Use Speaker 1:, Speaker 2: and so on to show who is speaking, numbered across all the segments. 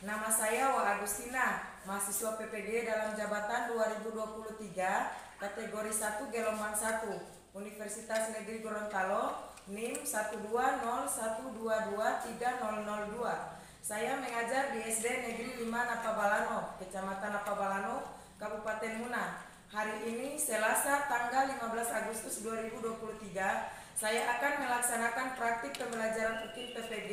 Speaker 1: Nama saya Wa Agustina, mahasiswa PPG dalam jabatan 2023, kategori 1 gelombang 1, Universitas Negeri Gorontalo, NIM 12012230002. Saya mengajar di SD Negeri 5 Napabalano, Kecamatan Napabalano, Kabupaten Muna. Hari ini Selasa tanggal 15 Agustus 2023, saya akan melaksanakan praktik pembelajaran UKIM PPG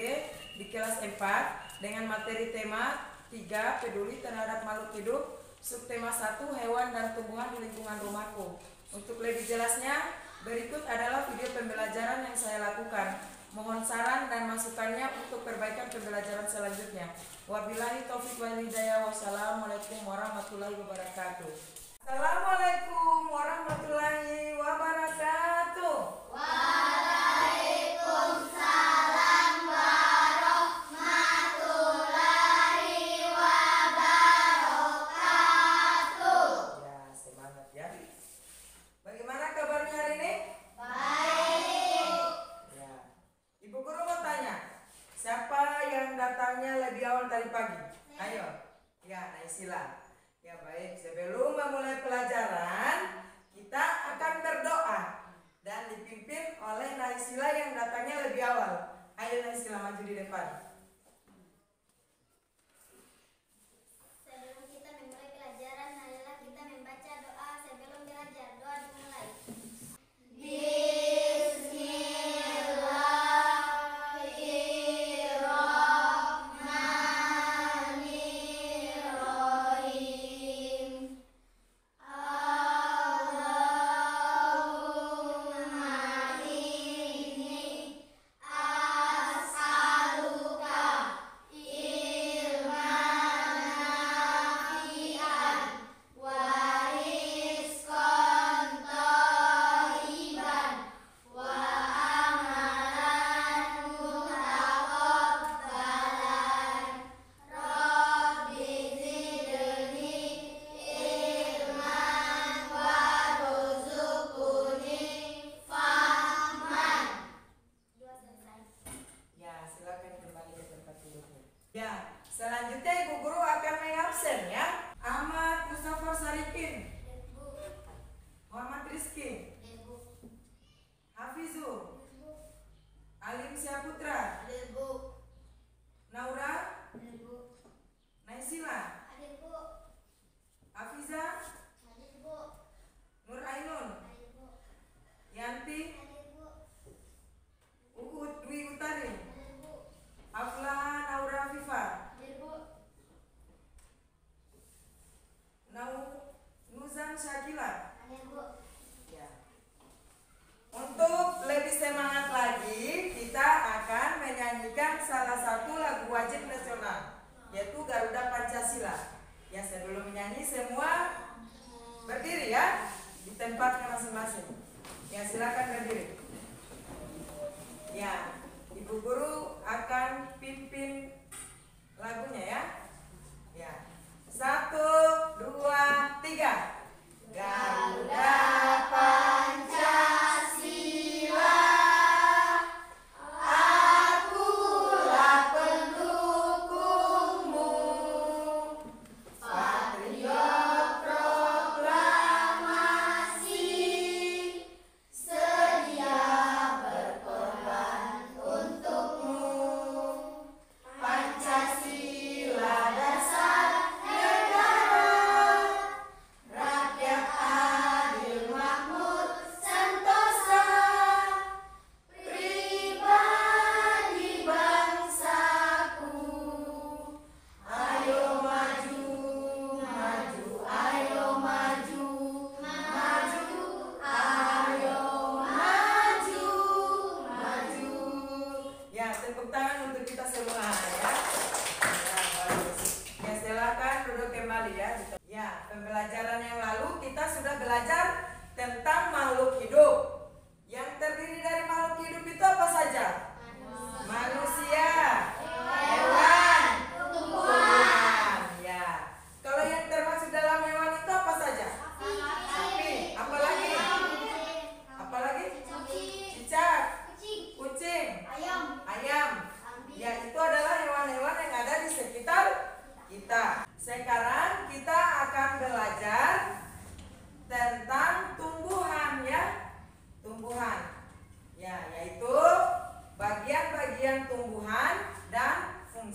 Speaker 1: di kelas 4 dengan materi tema 3 peduli terhadap makhluk hidup, subtema 1 hewan dan tumbuhan di lingkungan rumahku. Untuk lebih jelasnya, berikut adalah video pembelajaran yang saya lakukan. Mohon saran dan masukannya untuk perbaikan pembelajaran selanjutnya. Wabillahi taufiq wal hidayah. Wassalamualaikum warahmatullahi wabarakatuh. Assalamualaikum warahmatullahi wabarakatuh.
Speaker 2: Waalaikumsalam warahmatullahi wabarakatuh.
Speaker 1: Ya, semangat ya. Bagaimana kabarnya hari ini?
Speaker 2: Baik.
Speaker 1: Ya. Ibu guru mau tanya, siapa yang datangnya lebih awal tadi pagi? Ayo. Ya, Naisila. Ya baik, sebelum memulai pelajaran, kita akan berdoa dan dipimpin oleh Naisila yang datangnya lebih awal. Ayo Naisila, maju di depan.
Speaker 2: Sebelum kita memulai pelajaran, marilah kita membaca doa sebelum belajar. Doa dimulai.
Speaker 1: Ya, selanjutnya Ibu Guru akan mengabsen ya. Ahmad Mustafa Sarikin, Muhammad Rizky, Hafizul, Alim Syaputra, Naura, Naisila, Hafiza, Nur Ainun, Yanti, Uhud Dwi Utari, Afla Naura Fifa, Nuzan Syakila. Ya. Untuk lebih semangat lagi, kita akan menyanyikan salah satu lagu wajib nasional, yaitu Garuda Pancasila. Ya, sebelum menyanyi semua berdiri ya, di tempatnya masing-masing. Ya, silakan berdiri. Ya, Ibu Guru akan pimpin lagunya ya. Ya. 1, 2, 3. Garuda Pancasila, akulah pendukungmu, patriot proklamasi, sedia berkorban untukmu. Pancasila dasar negara, rakyat adil makmur sentosa, pribadi bangsaku. Ayo maju, maju, ayo maju, maju, ayo maju, maju. Ya, tepuk tangan untuk kita semua ya. Ya, bagus. Ya, silakan duduk kembali ya. Ya, pembelajaran yang lalu kita sudah belajar tentang makhluk hidup. Yang terdiri dari makhluk hidup itu apa saja? Manusia, hewan, tumbuhan. Ya. Kalau yang termasuk dalam hewan itu apa saja? Sapi. Apalagi? Apalagi? Cicak, kucing, ayam. Ya, itu adalah hewan-hewan yang ada di sekitar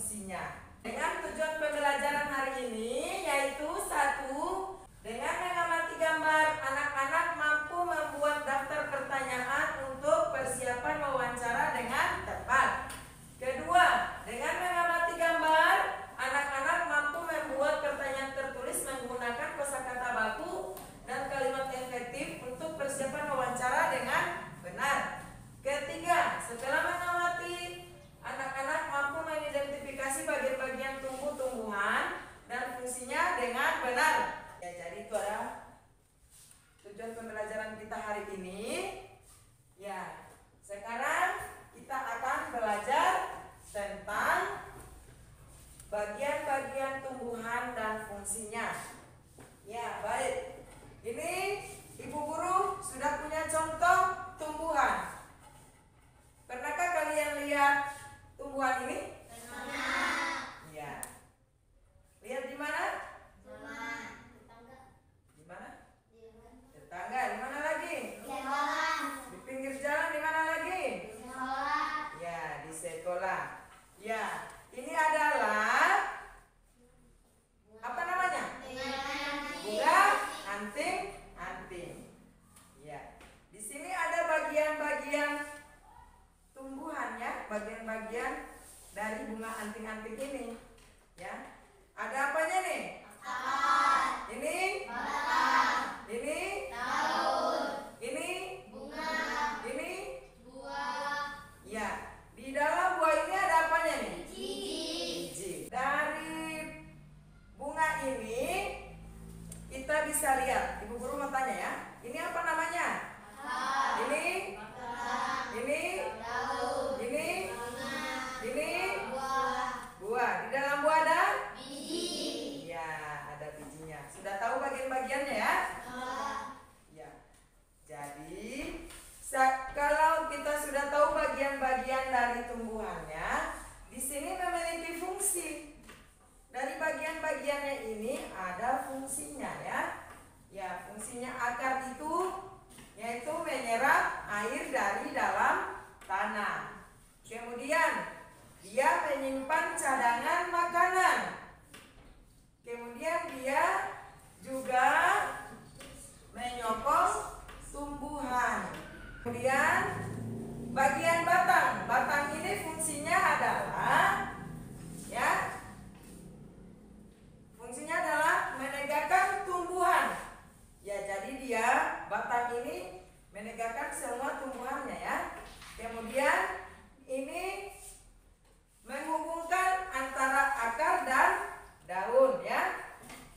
Speaker 1: fungsinya. Dengan tujuan pembelajaran hari ini yaitu 1. Dengan mengamati gambar, anak-anak mampu membuat daftar pertanyaan untuk persiapan wawancara dengan tepat. 2. Dengan mengamati gambar, anak-anak mampu membuat pertanyaan tertulis menggunakan kosakata baku dan kalimat efektif untuk persiapan wawancara dengan benar. 3. Setelah mengamati, anak-anak mampu mengidentifikasi bagian-bagian tumbuh-tumbuhan dan fungsinya dengan benar. Ya, jadi itu adalah tujuan pembelajaran kita hari ini. Ya, sekarang kita akan belajar tentang bagian-bagian tumbuhan dan fungsinya. Ya, baik. Ini Ibu Guru sudah punya contoh tumbuhan. Pernahkah kalian lihat tumbuhan ini?
Speaker 2: Pernah.
Speaker 1: Ya. Lihat di mana?
Speaker 2: Tetangga.
Speaker 1: Di mana?
Speaker 2: Di mana?
Speaker 1: Tetangga. Di mana lagi?
Speaker 2: Di sekolah.
Speaker 1: Di pinggir jalan di mana lagi?
Speaker 2: Di sekolah.
Speaker 1: Ya, di sekolah. Ya, ini adalah apa namanya? Bunga anting-anting. Ya. Di sini ada bagian-bagian tumbuhan ya, bagian-bagian dari bunga anting-anting ini. Ya. Ada apanya nih?
Speaker 2: Akar.
Speaker 1: Ini
Speaker 2: Batang.
Speaker 1: ini
Speaker 2: Daun.
Speaker 1: ini
Speaker 2: Bunga.
Speaker 1: ini
Speaker 2: Buah.
Speaker 1: ya. Di dalam buah ini ada apanya nih?
Speaker 2: Biji.
Speaker 1: Biji. Dari bunga ini kita bisa lihat. Ibu Guru mau tanya ya. Ini apa namanya?
Speaker 2: Akar.
Speaker 1: Ini
Speaker 2: Batang.
Speaker 1: ini
Speaker 2: Daun.
Speaker 1: ini
Speaker 2: Bunga.
Speaker 1: ini
Speaker 2: Buah.
Speaker 1: buah. Di dalam buah ada?
Speaker 2: Biji.
Speaker 1: Ya, ada bijinya. Sudah tahu bagian-bagiannya ya? Ya. Jadi, kalau kita sudah tahu bagian-bagian dari tumbuhannya, di sini memiliki fungsi. Dari bagian-bagiannya ini ada fungsinya ya. Ya, fungsinya akar itu yaitu menyerap air dari dalam tanah. Kemudian, dia menyimpan cadangan makanan. Kemudian dia juga menyokong tumbuhan. Kemudian bagian batang. Batang ini fungsinya adalah ya. Fungsinya adalah menegakkan tumbuhan. Ya, jadi dia batang ini menegakkan semua tumbuhannya ya. Kemudian ini menghubungkan antara akar dan daun ya.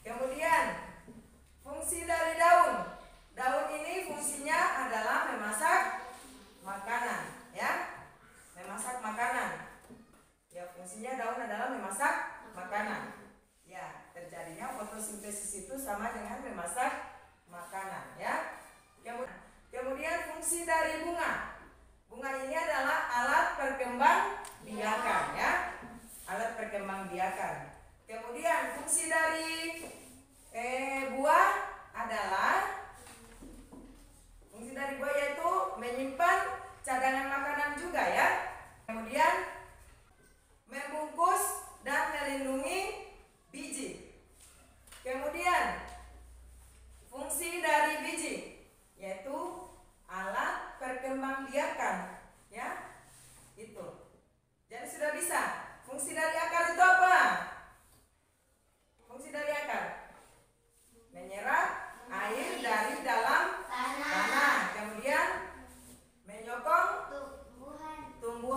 Speaker 1: Kemudian fungsi dari daun. Daun ini fungsinya adalah memasak makanan ya. Memasak makanan. Ya, fungsinya daun adalah memasak makanan. Ya, terjadinya fotosintesis itu sama dengan memasak makanan ya. Kemudian fungsi dari bunga. Bunga ini adalah alat perkembangbiakan ya. Alat perkembangbiakan. Kemudian fungsi dari buah adalah fungsi dari buah yaitu menyimpan cadangan makanan juga ya. Kemudian membungkus dan melindungi biji. Kemudian fungsi dari biji yaitu alat perkembangbiakan ya. Itu. Jadi sudah bisa. Fungsi dari akar itu apa? Fungsi dari akar menyerap air dari dalam tanah. Kemudian menyokong
Speaker 2: Tumbuhan.
Speaker 1: tumbuhan.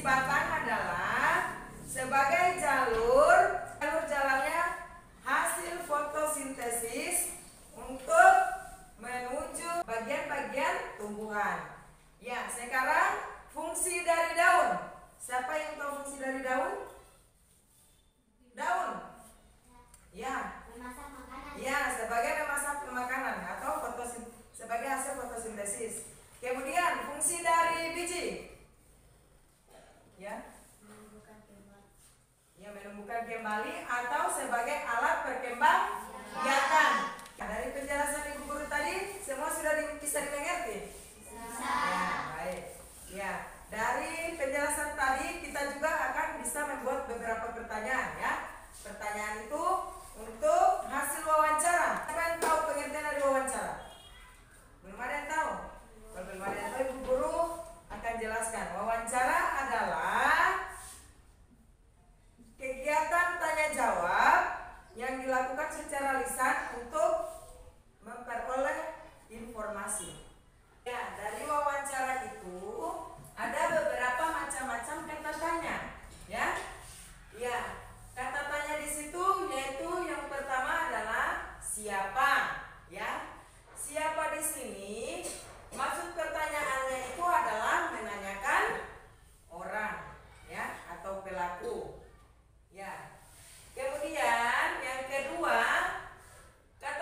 Speaker 1: fungsi batang adalah sebagai jalur jalannya hasil fotosintesis untuk menuju bagian-bagian tumbuhan. Ya, sekarang fungsi dari daun. Siapa yang tahu fungsi dari daun? Daun. Ya.
Speaker 2: Memasak makanan.
Speaker 1: Ya, sebagai memasak makanan atau sebagai hasil fotosintesis. Kemudian fungsi dari biji. Ya. Ya, menumbuhkan kembali atau sebagai alat perkembangbiakan. Dari penjelasan Ibu Guru tadi, semua sudah bisa dimengerti? Ya, baik. Ya, dari penjelasan tadi kita juga akan bisa membuat beberapa pertanyaan ya. Pertanyaan itu untuk hasil wawancara. Siapa yang tahu pengertian dari wawancara? Belum ada yang tahu? Kalau belum ada yang tahu, Ibu Guru akan jelaskan. Wawancara adalah kegiatan tanya jawab yang dilakukan secara lisan untuk memperoleh informasi. Ya, dari wawancara itu ada beberapa macam-macam kata tanya, ya. Ya, kata tanya di situ yaitu yang pertama adalah siapa, ya. Siapa di sini maksud pertanyaannya itu adalah menanyakan orang, ya, atau pelaku. Ya. Kemudian yang kedua, kata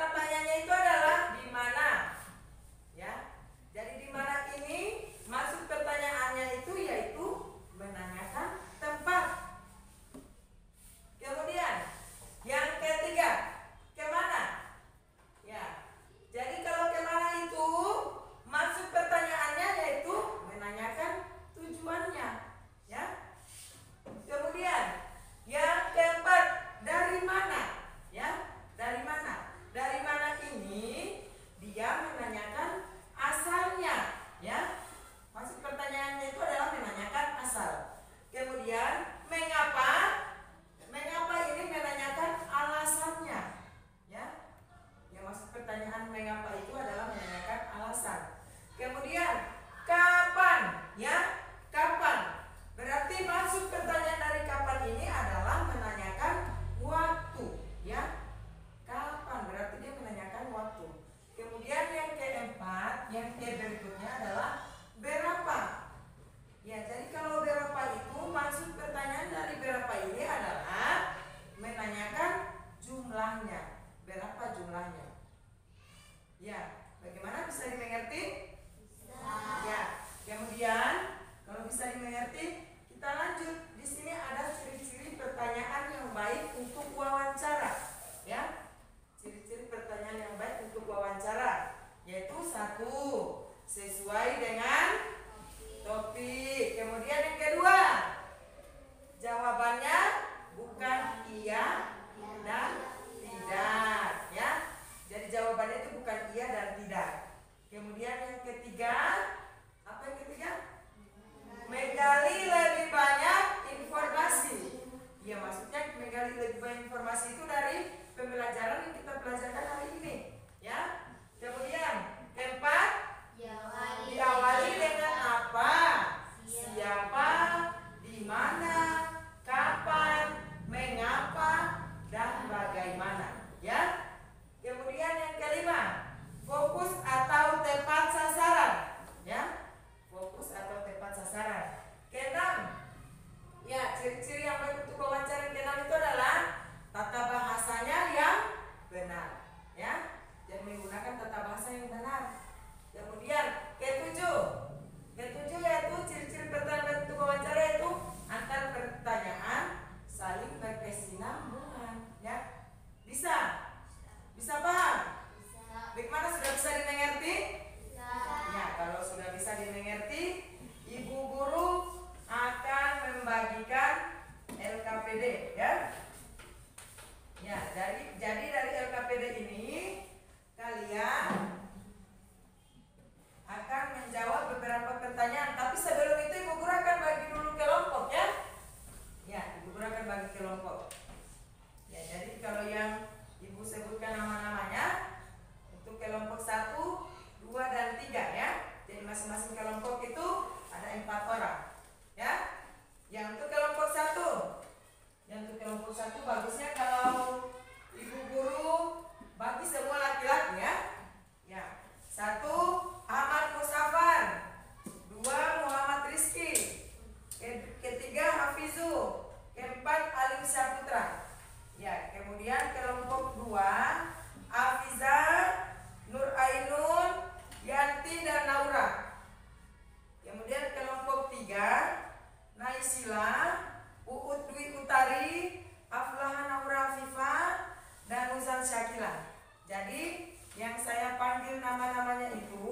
Speaker 1: Syakila. Jadi yang saya panggil nama-namanya itu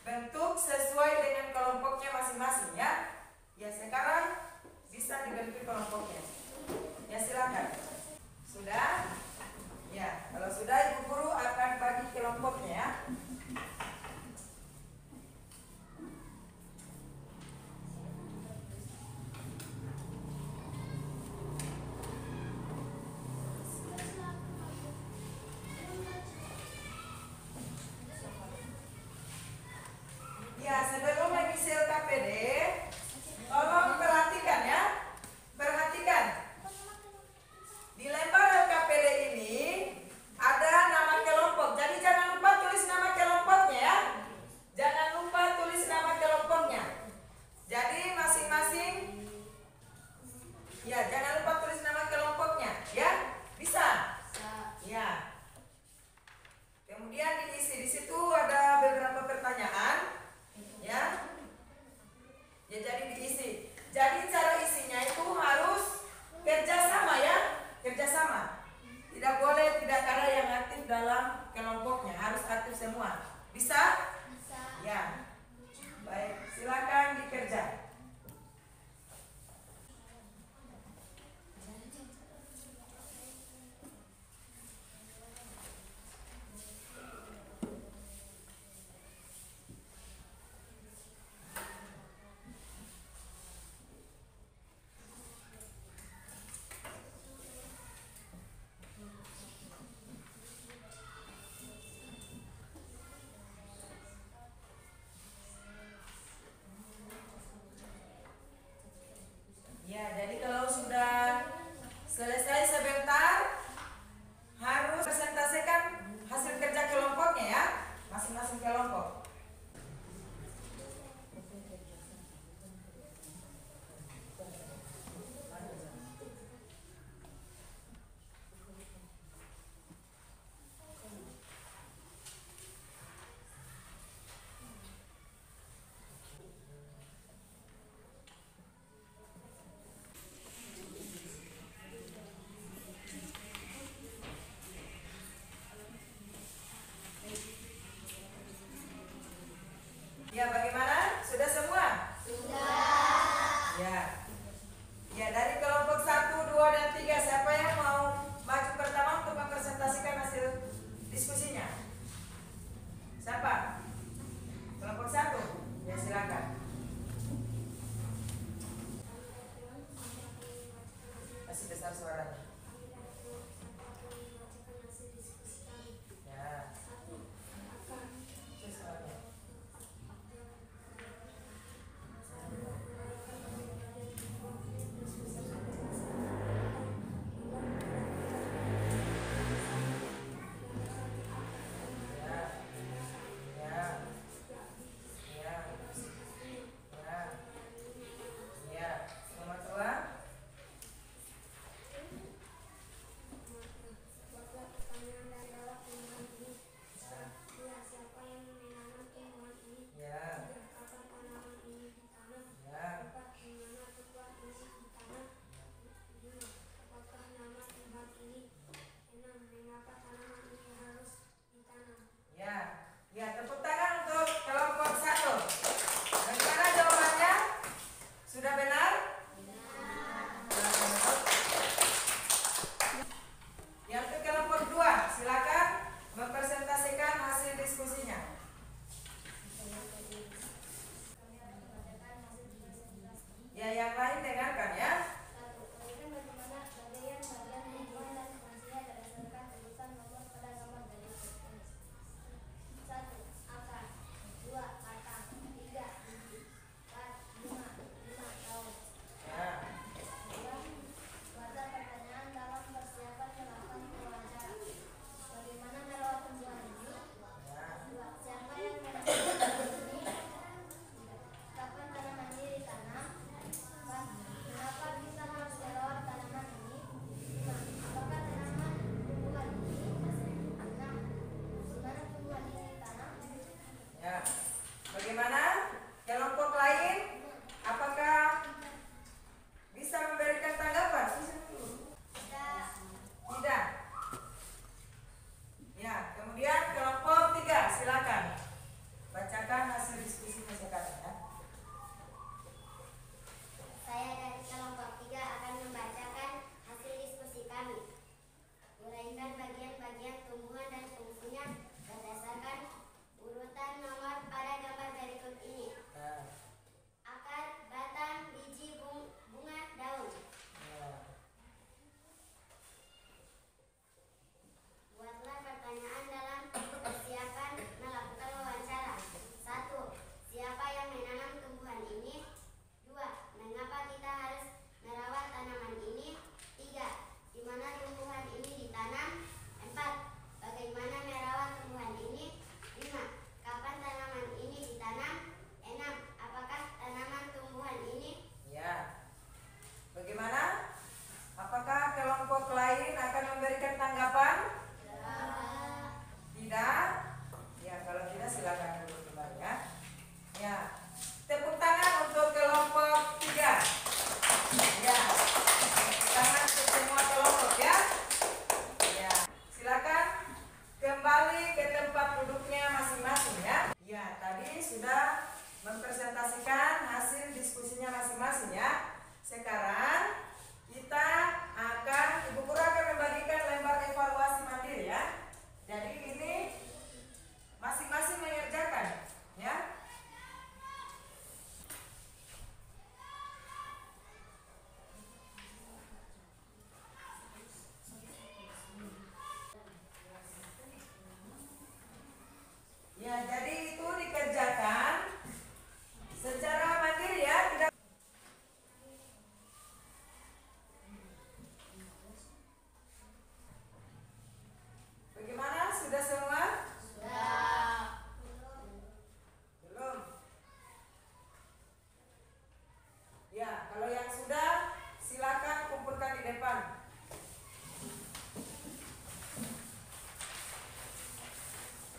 Speaker 1: bentuk sesuai dengan kelompoknya masing-masing ya. Ya sekarang bisa dibentuk kelompoknya. Ya silakan. Sudah? Ya, kalau sudah Ibu Guru akan bagi kelompoknya ya. Ya, sebelum mengisi LKPD, tolong perhatikan ya. Perhatikan. Di lembar LKPD ini ada nama kelompok. Jadi jangan lupa tulis nama kelompoknya ya. Jangan lupa tulis nama kelompoknya. Jadi masing-masing ya, jangan lupa tulis nama kelompoknya ya. Bisa? Ya. Kemudian diisi di situ ada beberapa pertanyaan. Ya. Ya jadi diisi. Jadi cara isinya itu harus kerjasama ya, kerjasama. Tidak boleh tidak ada yang aktif dalam kelompoknya, harus aktif semua. Bisa?
Speaker 2: Bisa.
Speaker 1: Ya. Baik, silakan dikerja. sudah semua?
Speaker 2: Sudah.
Speaker 1: Belum? Ya, kalau yang sudah silakan kumpulkan di depan.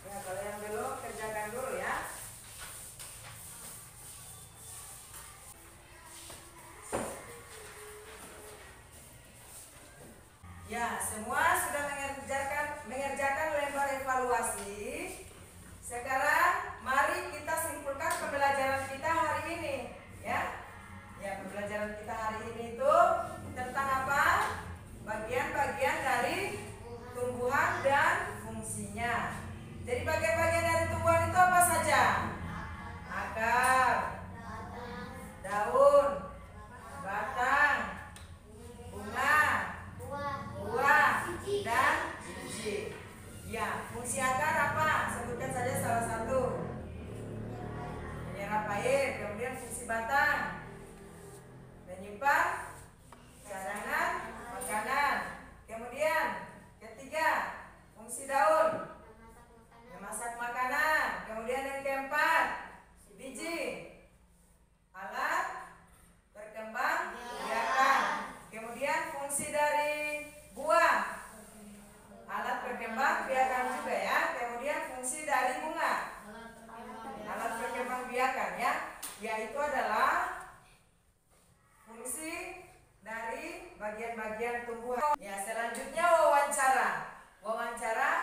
Speaker 1: Ya, kalau yang belum kerjakan dulu ya. Ya, semua sudah mengerjakan lembar evaluasi. Sekarang mari kita simpulkan pembelajaran kita hari ini, ya. Ya, pembelajaran kita hari ini itu tentang apa? Bagian-bagian dari tumbuhan dan fungsinya. Jadi bagian-bagian dari tumbuhan itu apa saja? Akar, daun, batang, bunga, buah, dan biji. Ya, fungsi akar apa? Sebutkan saja salah satu. Menyerap air. Kemudian fungsi batang, menyimpan cadangan makanan. Kemudian ketiga, fungsi daun, memasak makanan. Kemudian yang keempat, biji, alat berkembang biakan. Kemudian fungsi dari buah, alat berkembang biakan juga ya. Kemudian fungsi dari bunga, alat berkembang biakan ya. Yaitu adalah fungsi dari bagian-bagian tumbuhan. Ya, selanjutnya wawancara. Wawancara